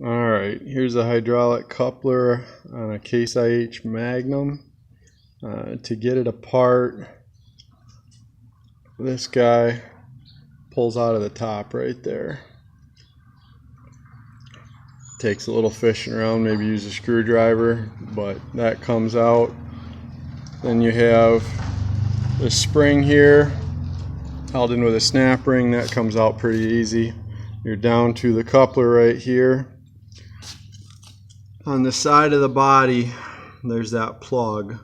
Alright, here's a hydraulic coupler on a Case IH Magnum. To get it apart, this guy pulls out of the top right there. Takes a little fishing around, maybe use a screwdriver, but that comes out. Then you have the spring here held in with a snap ring. That comes out pretty easy. You're down to the coupler right here. On the side of the body, there's that plug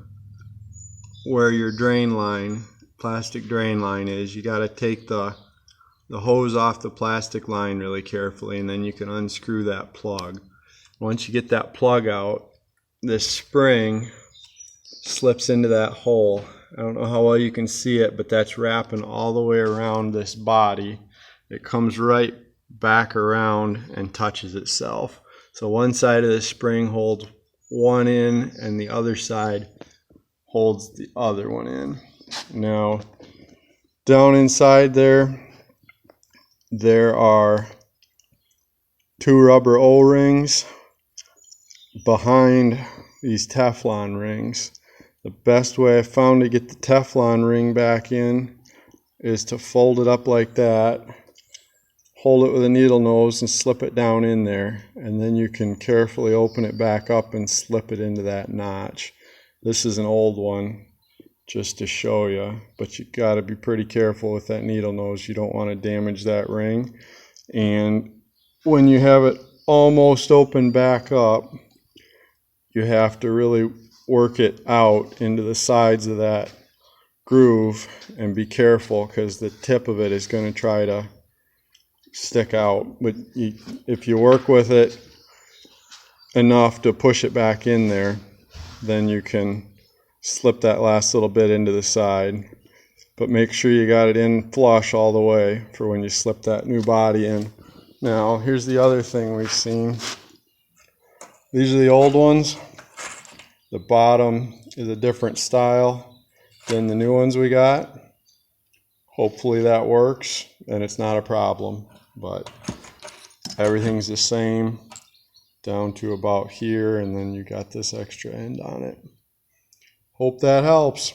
where your drain line, plastic drain line is. You got to take the hose off the plastic line really carefully, and then you can unscrew that plug. Once you get that plug out, this spring slips into that hole. I don't know how well you can see it, but that's wrapping all the way around this body. It comes right back around and touches itself. So one side of the spring holds one in and the other side holds the other one in. Now, down inside there are two rubber O-rings behind these Teflon rings. The best way I found to get the Teflon ring back in is to fold it up like that, hold it with a needle nose and slip it down in there, and then you can carefully open it back up and slip it into that notch. This is an old one just to show you, but you got to be pretty careful with that needle nose. You don't want to damage that ring. And when you have it almost open back up, you have to really work it out into the sides of that groove and be careful, because the tip of it is going to try to stick out. But if you work with it enough to push it back in there, then you can slip that last little bit into the side. But make sure you got it in flush all the way for when you slip that new body in. Now, here's the other thing we've seen. These are the old ones. The bottom is a different style than the new ones we got. Hopefully that works and it's not a problem, but everything's the same down to about here, and then you got this extra end on it. Hope that helps.